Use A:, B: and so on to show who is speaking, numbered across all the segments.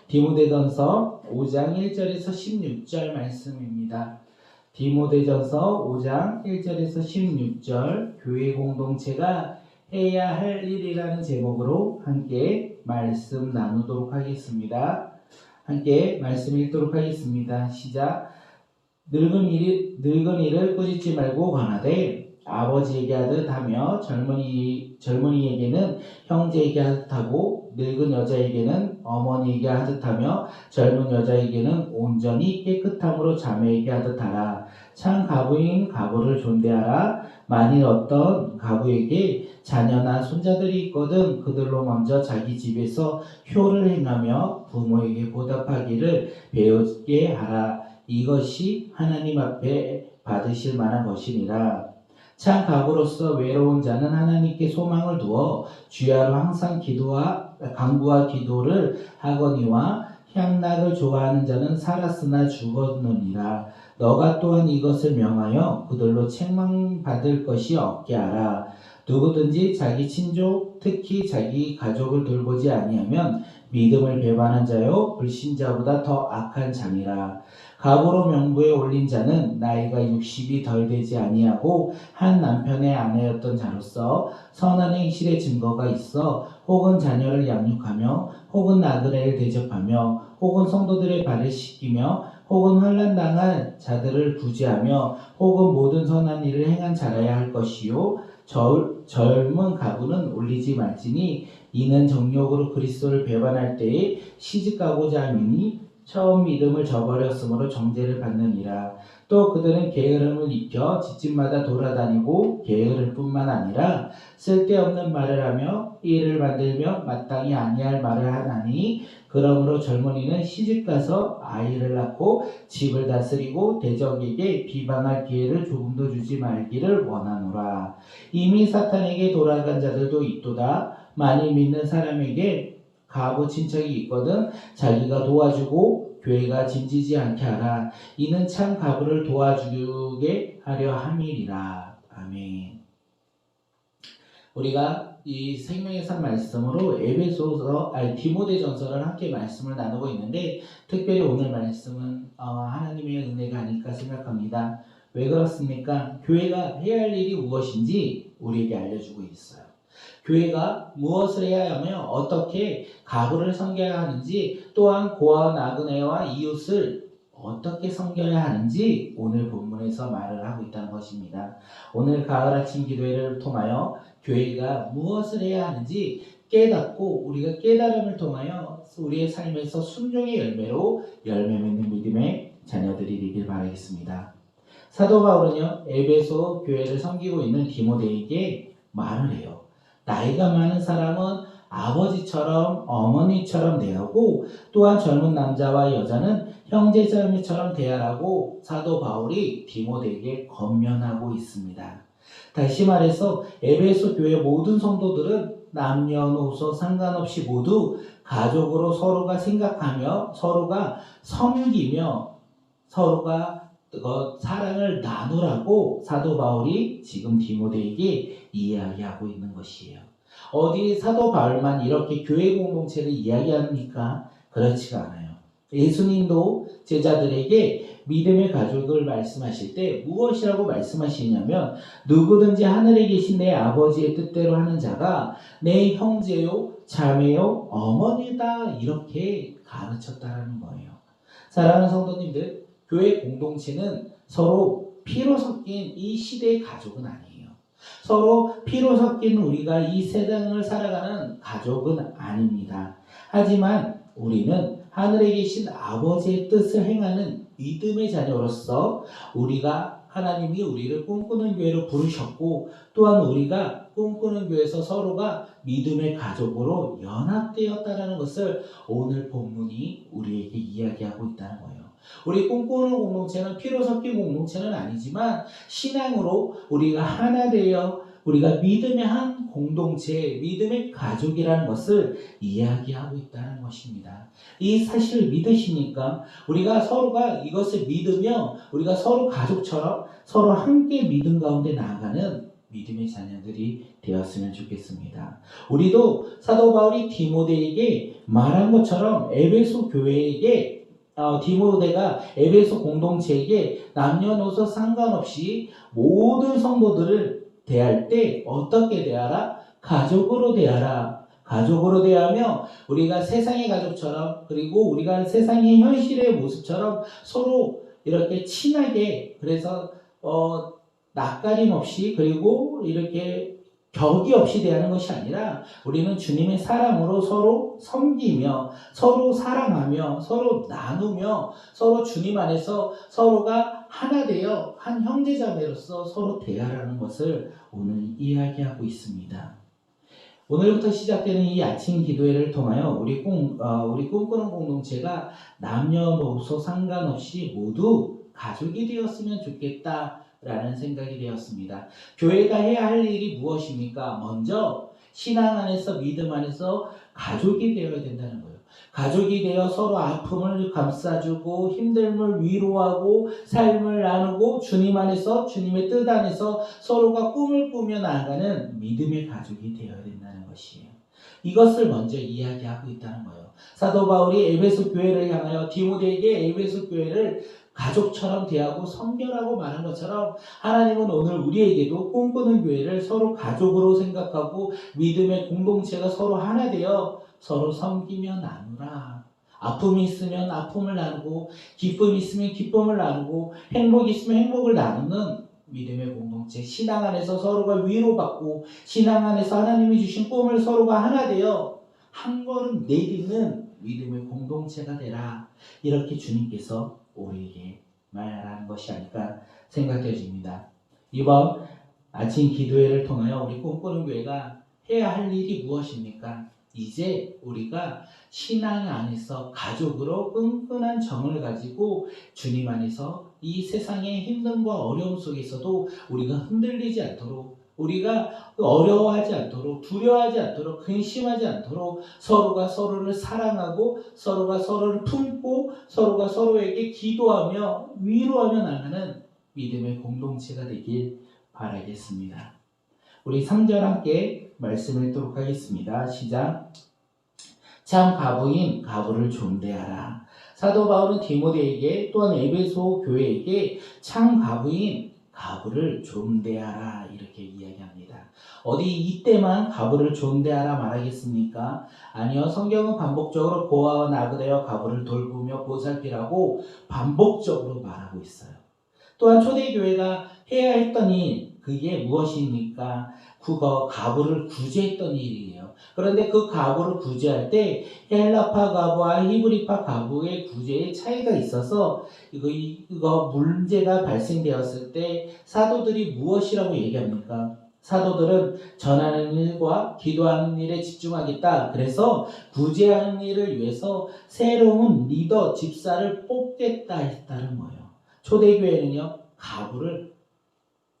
A: 디모데전서 5장 1절에서 16절 말씀입니다. 디모데전서 5장 1절에서 16절 교회 공동체가 해야 할 일이라는 제목으로 함께 말씀 나누도록 하겠습니다. 함께 말씀 읽도록 하겠습니다. 시작. 늙은 이를 꾸짖지 말고 권하되 아버지에게 하듯 하며 젊은이에게는 형제에게 하듯 하고 늙은 여자에게는 어머니에게 하듯 하며 젊은 여자에게는 온전히 깨끗함으로 자매에게 하듯 하라. 참 가부인 가부를 존대하라. 만일 어떤 가부에게 자녀나 손자들이 있거든 그들로 먼저 자기 집에서 효를 행하며 부모에게 보답하기를 배우게 하라. 이것이 하나님 앞에 받으실 만한 것이니라. 참 가부로서 외로운 자는 하나님께 소망을 두어 주야로 항상 간구와 기도를 하거니와 향락을 좋아하는 자는 살았으나 죽었느니라. 너가 또한 이것을 명하여 그들로 책망받을 것이 없게 하라. 누구든지 자기 친족 특히 자기 가족을 돌보지 아니하면 믿음을 배반한 자요 불신자보다 더 악한 자니라. 가부로 명부에 올린 자는 나이가 60이 덜 되지 아니하고 한 남편의 아내였던 자로서 선한 행실의 증거가 있어 혹은 자녀를 양육하며 혹은 나그네를 대접하며 혹은 성도들의 발을 씻기며 혹은 환난 당한 자들을 구제하며 혹은 모든 선한 일을 행한 자라야 할 것이요 젊은 가부는 올리지 말지니 이는 정욕으로 그리스도를 배반할 때에 시집가고자 함이니 처음 믿음을 저버렸으므로 정죄를 받느니라. 또 그들은 게으름을 입혀 집집마다 돌아다니고 게으를 뿐만 아니라 쓸데없는 말을 하며 일을 만들며 마땅히 아니할 말을 하나니 그러므로 젊은이는 시집가서 아이를 낳고 집을 다스리고 대적에게 비방할 기회를 조금도 주지 말기를 원하노라. 이미 사탄에게 돌아간 자들도 있도다. 많이 믿는 사람에게 가부 친척이 있거든 자기가 도와주고 교회가 짐지지 않게 하라. 이는 참 가부를 도와주게 하려 함이니라. 아멘. 우리가 이 생명의 산 말씀으로 디모데전서를 함께 말씀을 나누고 있는데 특별히 오늘 말씀은 하나님의 은혜가 아닐까 생각합니다. 왜 그렇습니까? 교회가 해야 할 일이 무엇인지 우리에게 알려주고 있어요. 교회가 무엇을 해야 하며 어떻게 가부를 섬겨야 하는지 또한 고아와 나그네와 이웃을 어떻게 섬겨야 하는지 오늘 본문에서 말을 하고 있다는 것입니다. 오늘 가을 아침 기도회를 통하여 교회가 무엇을 해야 하는지 깨닫고 우리가 깨달음을 통하여 우리의 삶에서 순종의 열매로 열매 맺는 믿음의 자녀들이 되길 바라겠습니다. 사도 바울은요 에베소 교회를 섬기고 있는 디모데에게 말을 해요. 나이가 많은 사람은 아버지처럼 어머니처럼 대하고 또한 젊은 남자와 여자는 형제자매처럼 대하라고 사도 바울이 디모데에게 권면하고 있습니다. 다시 말해서 에베소 교회 모든 성도들은 남녀노소 상관없이 모두 가족으로 서로가 생각하며 서로가 섬기며 서로가 사랑을 나누라고 사도 바울이 지금 디모데에게 이야기하고 있는 것이에요. 어디 사도 바울만 이렇게 교회 공동체를 이야기합니까? 그렇지가 않아요. 예수님도 제자들에게 믿음의 가족을 말씀하실 때 무엇이라고 말씀하시냐면 누구든지 하늘에 계신 내 아버지의 뜻대로 하는 자가 내 형제요 자매요 어머니다 이렇게 가르쳤다라는 거예요. 사랑하는 성도님들, 교회 공동체는 서로 피로 섞인 이 시대의 가족은 아니에요. 서로 피로 섞인 우리가 이 세상을 살아가는 가족은 아닙니다. 하지만 우리는 하늘에 계신 아버지의 뜻을 행하는 믿음의 자녀로서 우리가 하나님이 우리를 꿈꾸는 교회로 부르셨고 또한 우리가 꿈꾸는 교회에서 서로가 믿음의 가족으로 연합되었다는 것을 오늘 본문이 우리에게 이야기하고 있다는 거예요. 우리 꿈꾸는 공동체는 피로 섞인 공동체는 아니지만 신앙으로 우리가 하나 되어 우리가 믿음의 한 공동체, 믿음의 가족이라는 것을 이야기하고 있다는 것입니다. 이 사실을 믿으십니까? 우리가 서로가 이것을 믿으며 우리가 서로 가족처럼 서로 함께 믿음 가운데 나아가는 믿음의 자녀들이 되었으면 좋겠습니다. 우리도 사도 바울이 디모데에게 말한 것처럼 에베소 교회에게 디모데가 에베소 공동체에게 남녀노소 상관없이 모든 성도들을 대할 때 어떻게 대하라? 가족으로 대하라. 가족으로 대하며 우리가 세상의 가족처럼 그리고 우리가 세상의 현실의 모습처럼 서로 이렇게 친하게 그래서 낯가림 없이 그리고 이렇게 격이 없이 대하는 것이 아니라 우리는 주님의 사랑으로 서로 섬기며 서로 사랑하며 서로 나누며 서로 주님 안에서 서로가 하나 되어 한 형제자매로서 서로 대하라는 것을 오늘 이야기하고 있습니다. 오늘부터 시작되는 이 아침 기도회를 통하여 우리 꿈꾸는 공동체가 남녀노소 상관없이 모두 가족이 되었으면 좋겠다라는 생각이 되었습니다. 교회가 해야 할 일이 무엇입니까? 먼저 신앙 안에서 믿음 안에서 가족이 되어야 된다는 거예요. 가족이 되어 서로 아픔을 감싸주고 힘듦을 위로하고 삶을 나누고 주님 안에서 주님의 뜻 안에서 서로가 꿈을 꾸며 나아가는 믿음의 가족이 되어야 된다는 것이에요. 이것을 먼저 이야기하고 있다는 거예요. 사도 바울이 에베소 교회를 향하여 디모데에게 에베소 교회를 가족처럼 대하고 성결하고 말한 것처럼 하나님은 오늘 우리에게도 꿈꾸는 교회를 서로 가족으로 생각하고 믿음의 공동체가 서로 하나 되어 서로 섬기며 나누라. 아픔이 있으면 아픔을 나누고 기쁨이 있으면 기쁨을 나누고 행복이 있으면 행복을 나누는 믿음의 공동체, 신앙 안에서 서로가 위로받고 신앙 안에서 하나님이 주신 꿈을 서로가 하나 되어 한 걸음 내딛는 믿음의 공동체가 되라. 이렇게 주님께서 우리에게 말하는 것이 아닐까 생각되어집니다. 이번 아침 기도회를 통하여 우리 꿈꾸는 교회가 해야 할 일이 무엇입니까? 이제 우리가 신앙 안에서 가족으로 끈끈한 정을 가지고 주님 안에서 이 세상의 힘듦과 어려움 속에서도 우리가 흔들리지 않도록 우리가 어려워하지 않도록 두려워하지 않도록 근심하지 않도록 서로가 서로를 사랑하고 서로가 서로를 품고 서로가 서로에게 기도하며 위로하며 나가는 믿음의 공동체가 되길 바라겠습니다. 우리 3절 함께 말씀을 읽도록 하겠습니다. 시작. 참 가부인 가부를 존대하라. 사도 바울은 디모데에게 또한 에베소 교회에게 참 가부인 가부를 존대하라 이렇게 이야기합니다. 어디 이때만 가부를 존대하라 말하겠습니까? 아니요. 성경은 반복적으로 고아와 나그네와 가부를 돌보며 보살피라고 반복적으로 말하고 있어요. 또한 초대교회가 해야 했던 일 그게 무엇입니까? 그거 가부를 구제했던 일이에요. 그런데 그 가부를 구제할 때 헬라파 가부와 히브리파 가부의 구제에 차이가 있어서 이거 문제가 발생되었을 때 사도들이 무엇이라고 얘기합니까? 사도들은 전하는 일과 기도하는 일에 집중하겠다. 그래서 구제하는 일을 위해서 새로운 리더, 집사를 뽑겠다 했다는 거예요. 초대교회는요, 가부를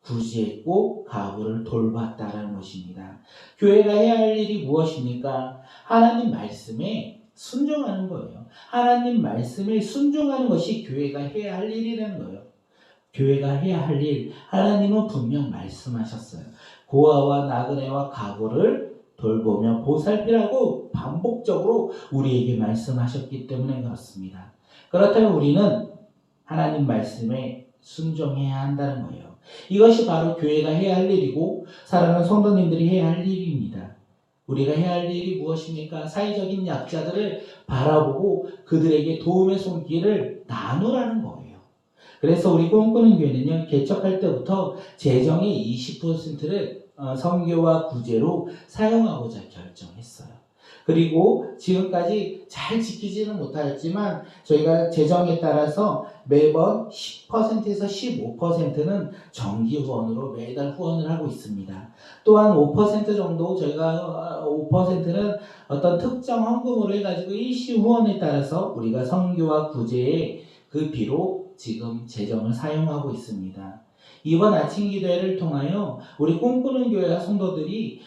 A: 구제했고 가부를 돌봤다라는 것입니다. 교회가 해야 할 일이 무엇입니까? 하나님 말씀에 순종하는 거예요. 하나님 말씀에 순종하는 것이 교회가 해야 할 일이라는 거예요. 교회가 해야 할 일, 하나님은 분명 말씀하셨어요. 고아와 나그네와 가부를 돌보며 보살피라고 반복적으로 우리에게 말씀하셨기 때문에 그렇습니다. 그렇다면 우리는 하나님 말씀에 순종해야 한다는 거예요. 이것이 바로 교회가 해야 할 일이고 사랑하는 성도님들이 해야 할 일입니다. 우리가 해야 할 일이 무엇입니까? 사회적인 약자들을 바라보고 그들에게 도움의 손길을 나누라는 거예요. 그래서 우리 꿈꾸는 교회는요, 개척할 때부터 재정의 20%를 선교와 구제로 사용하고자 결정했어요. 그리고 지금까지 잘 지키지는 못하였지만 저희가 재정에 따라서 매번 10%에서 15%는 정기 후원으로 매달 후원을 하고 있습니다. 또한 5% 정도 저희가 5%는 어떤 특정 헌금으로 해가지고 일시 후원에 따라서 우리가 선교와 구제에 그 비로 지금 재정을 사용하고 있습니다. 이번 아침 기도회를 통하여 우리 꿈꾸는 교회와 성도들이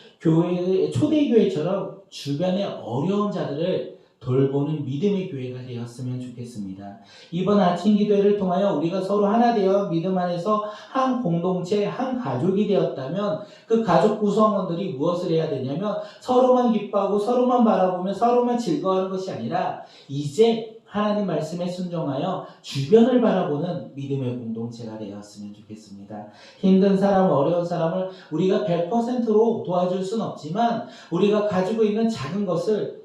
A: 초대교회처럼 주변의 어려운 자들을 돌보는 믿음의 교회가 되었으면 좋겠습니다. 이번 아침 기도회를 통하여 우리가 서로 하나 되어 믿음 안에서 한 공동체, 한 가족이 되었다면 그 가족 구성원들이 무엇을 해야 되냐면 서로만 기뻐하고 서로만 바라보며 서로만 즐거워하는 것이 아니라 이제 하나님 말씀에 순종하여 주변을 바라보는 믿음의 공동체가 되었으면 좋겠습니다. 힘든 사람, 어려운 사람을 우리가 100%로 도와줄 수는 없지만 우리가 가지고 있는 작은 것을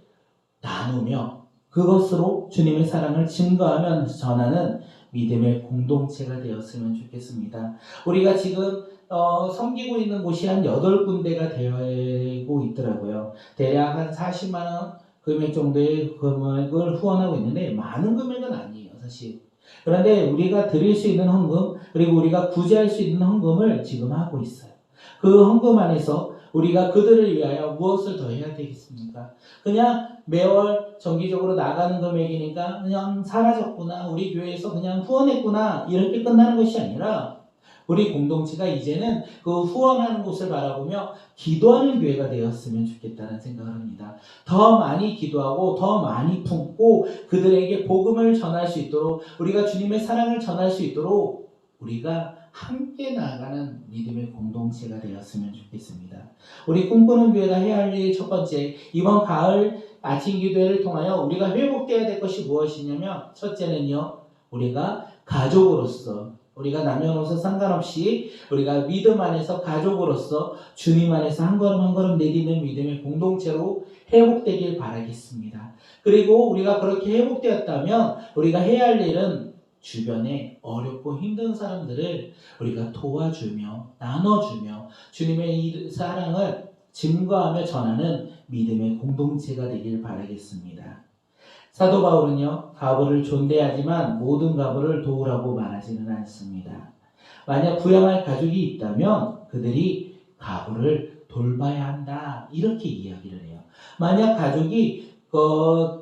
A: 나누며 그것으로 주님의 사랑을 증거하면서 전하는 믿음의 공동체가 되었으면 좋겠습니다. 우리가 지금 섬기고 있는 곳이 한 8군데가 되고 있더라고요. 대략 한 40만 원 금액 정도의 금액을 후원하고 있는데 많은 금액은 아니에요, 사실. 그런데 우리가 드릴 수 있는 헌금, 그리고 우리가 구제할 수 있는 헌금을 지금 하고 있어요. 그 헌금 안에서 우리가 그들을 위하여 무엇을 더 해야 되겠습니까? 그냥 매월 정기적으로 나가는 금액이니까 그냥 사라졌구나, 우리 교회에서 그냥 후원했구나, 이렇게 끝나는 것이 아니라 우리 공동체가 이제는 그 후원하는 곳을 바라보며 기도하는 교회가 되었으면 좋겠다는 생각을 합니다. 더 많이 기도하고 더 많이 품고 그들에게 복음을 전할 수 있도록, 우리가 주님의 사랑을 전할 수 있도록 우리가 함께 나아가는 믿음의 공동체가 되었으면 좋겠습니다. 우리 꿈꾸는 교회가 해야 할 일 첫 번째, 이번 가을 아침 기도회를 통하여 우리가 회복되어야 될 것이 무엇이냐면, 첫째는요, 우리가 가족으로서, 우리가 남녀노소 상관없이 우리가 믿음 안에서 가족으로서 주님 안에서 한 걸음 한 걸음 내딛는 믿음의 공동체로 회복되길 바라겠습니다. 그리고 우리가 그렇게 회복되었다면 우리가 해야 할 일은 주변에 어렵고 힘든 사람들을 우리가 도와주며 나눠주며 주님의 사랑을 증거하며 전하는 믿음의 공동체가 되길 바라겠습니다. 사도 바울은요, 가부를 존대하지만 모든 가부를 도우라고 말하지는 않습니다. 만약 부양할 가족이 있다면 그들이 가부를 돌봐야 한다, 이렇게 이야기를 해요. 만약 가족이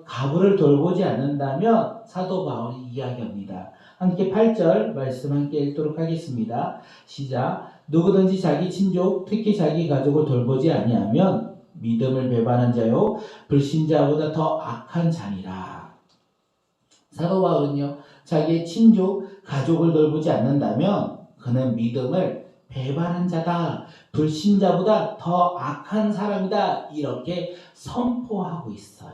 A: 가부를 돌보지 않는다면 사도 바울이 이야기합니다. 함께 8절 말씀 함께 읽도록 하겠습니다. 시작. 누구든지 자기 친족, 특히 자기 가족을 돌보지 아니하면 믿음을 배반한 자요 불신자보다 더 악한 자니라. 사도 바울은요, 자기의 친족, 가족을 돌보지 않는다면 그는 믿음을 배반한 자다, 불신자보다 더 악한 사람이다, 이렇게 선포하고 있어요.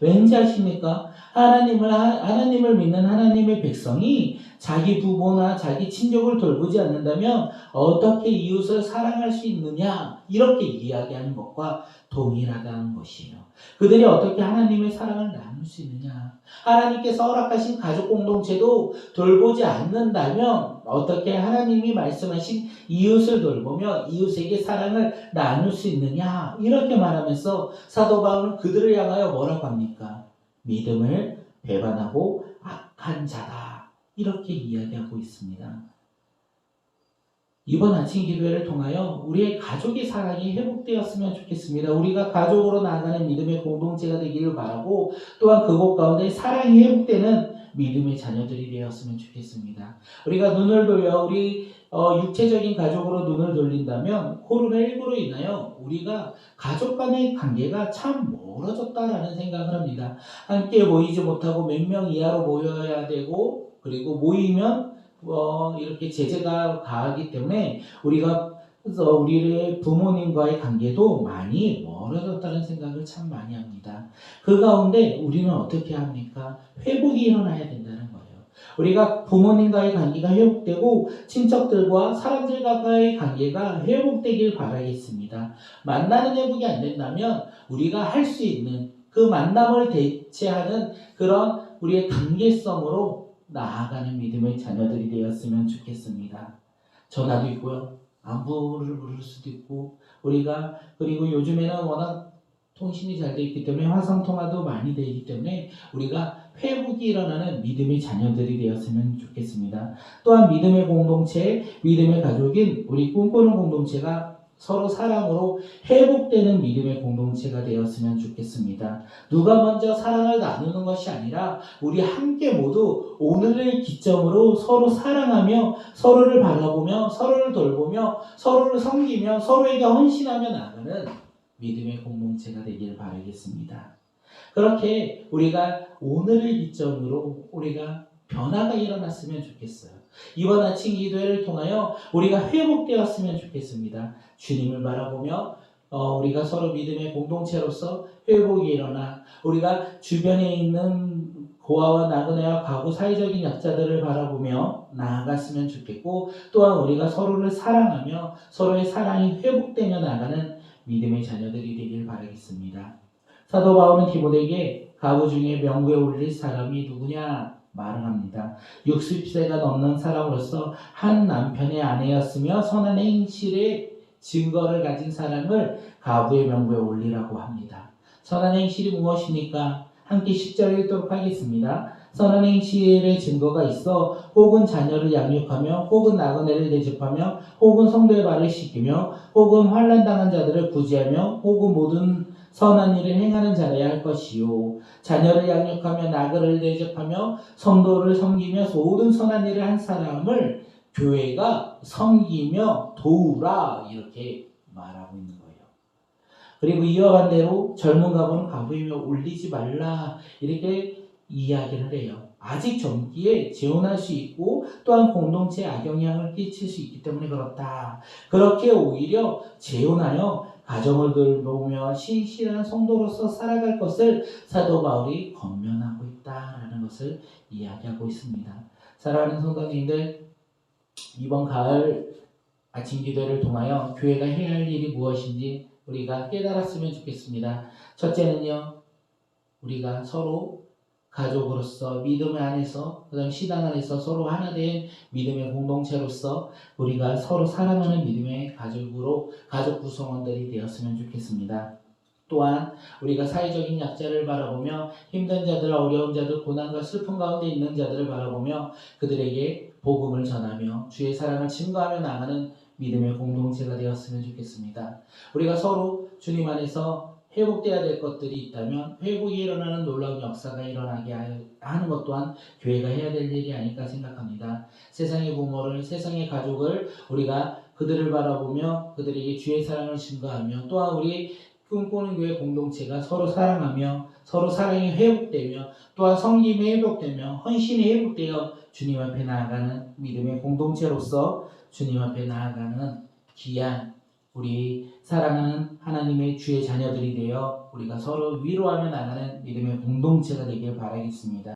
A: 왠지 아십니까? 하나님을 믿는 하나님의 백성이 자기 부모나 자기 친족을 돌보지 않는다면 어떻게 이웃을 사랑할 수 있느냐, 이렇게 이야기하는 것과 동일하다는 것이에요. 그들이 어떻게 하나님의 사랑을 나눌 수 있느냐, 하나님께서 허락하신 가족 공동체도 돌보지 않는다면 어떻게 하나님이 말씀하신 이웃을 돌보며 이웃에게 사랑을 나눌 수 있느냐, 이렇게 말하면서 사도 바울은 그들을 향하여 뭐라고 합니까? 믿음을 배반하고 악한 자다, 이렇게 이야기하고 있습니다. 이번 아침 기도회를 통하여 우리의 가족의 사랑이 회복되었으면 좋겠습니다. 우리가 가족으로 나아가는 믿음의 공동체가 되기를 바라고, 또한 그곳 가운데 사랑이 회복되는 믿음의 자녀들이 되었으면 좋겠습니다. 우리가 눈을 돌려 우리 육체적인 가족으로 눈을 돌린다면 코로나19로 인하여 우리가 가족 간의 관계가 참 멀어졌다라는 생각을 합니다. 함께 모이지 못하고 몇 명 이하로 모여야 되고, 그리고 모이면 이렇게 제재가 가하기 때문에 우리의 부모님과의 관계도 많이 멀어졌다는 생각을 참 많이 합니다. 그 가운데 우리는 어떻게 합니까? 회복이 일어나야 된다는 거예요. 우리가 부모님과의 관계가 회복되고 친척들과 사람들과의 관계가 회복되길 바라겠습니다. 만나는 회복이 안 된다면 우리가 할 수 있는 그 만남을 대체하는 그런 우리의 관계성으로 나아가는 믿음의 자녀들이 되었으면 좋겠습니다. 전화도 있고요, 안부를 물을 수도 있고, 그리고 요즘에는 워낙 통신이 잘 되어 있기 때문에 화상통화도 많이 되기 때문에 우리가 회복이 일어나는 믿음의 자녀들이 되었으면 좋겠습니다. 또한 믿음의 공동체, 믿음의 가족인 우리 꿈꾸는 공동체가 서로 사랑으로 회복되는 믿음의 공동체가 되었으면 좋겠습니다. 누가 먼저 사랑을 나누는 것이 아니라 우리 함께 모두 오늘을 기점으로 서로 사랑하며 서로를 바라보며 서로를 돌보며 서로를 섬기며 서로에게 헌신하며 나가는 믿음의 공동체가 되기를 바라겠습니다. 그렇게 우리가 오늘을 기점으로 우리가 변화가 일어났으면 좋겠어요. 이번 아침 기도회를 통하여 우리가 회복되었으면 좋겠습니다. 주님을 바라보며 우리가 서로 믿음의 공동체로서 회복이 일어나 우리가 주변에 있는 고아와 나그네와 과부 사회적인 약자들을 바라보며 나아갔으면 좋겠고, 또한 우리가 서로를 사랑하며 서로의 사랑이 회복되며 나가는 믿음의 자녀들이 되길 바라겠습니다. 사도 바울은 디모데에게 가부 중에 명부에 올릴 사람이 누구냐 말을 합니다. 60세가 넘는 사람으로서 한 남편의 아내였으며 선한 행실의 증거를 가진 사람을 가부의 명부에 올리라고 합니다. 선한 행실이 무엇입니까? 함께 10절 읽도록 하겠습니다. 선한 행실의 증거가 있어 혹은 자녀를 양육하며 혹은 나그네를 대접하며 혹은 성도의 발을 씻기며 혹은 환난당한 자들을 구제하며 혹은 모든 선한 일을 행하는 자라야 할 것이요, 자녀를 양육하며 나그네를 대접하며 성도를 섬기며 모든 선한 일을 한 사람을 교회가 섬기며 도우라, 이렇게 말하고 있는 거예요. 그리고 이와 반대로 젊은 가부는 가부이며 올리지 말라, 이렇게 이야기를 해요. 아직 젊기에 재혼할 수 있고 또한 공동체에 악영향을 끼칠 수 있기 때문에 그렇다. 그렇게 오히려 재혼하여 가정을 돌보며 신실한 성도로서 살아갈 것을 사도 바울이 권면하고 있다라는 것을 이야기하고 있습니다. 사랑하는 성도님들, 이번 가을 아침 기도를 통하여 교회가 해야 할 일이 무엇인지 우리가 깨달았으면 좋겠습니다. 첫째는요, 우리가 서로 가족으로서 믿음 안에서, 그다음 신앙 안에서 서로 하나 된 믿음의 공동체로서 우리가 서로 사랑하는 믿음의 가족 구성원들이 되었으면 좋겠습니다. 또한 우리가 사회적인 약자를 바라보며 힘든 자들, 어려운 자들, 고난과 슬픔 가운데 있는 자들을 바라보며 그들에게 복음을 전하며 주의 사랑을 증거하며 나가는 믿음의 공동체가 되었으면 좋겠습니다. 우리가 서로 주님 안에서 회복돼야 될 것들이 있다면 회복이 일어나는 놀라운 역사가 일어나게 하는 것 또한 교회가 해야 될 일이 아닐까 생각합니다. 세상의 부모를, 세상의 가족을 우리가 그들을 바라보며 그들에게 주의 사랑을 증거하며, 또한 우리 꿈꾸는 교회 공동체가 서로 사랑하며 서로 사랑이 회복되며 또한 섬김이 회복되며 헌신이 회복되어 주님 앞에 나아가는 믿음의 공동체로서 주님 앞에 나아가는 귀한 우리 사랑하는 하나님의 주의 자녀들이 되어 우리가 서로 위로하며 나가는 믿음의 공동체가 되길 바라겠습니다.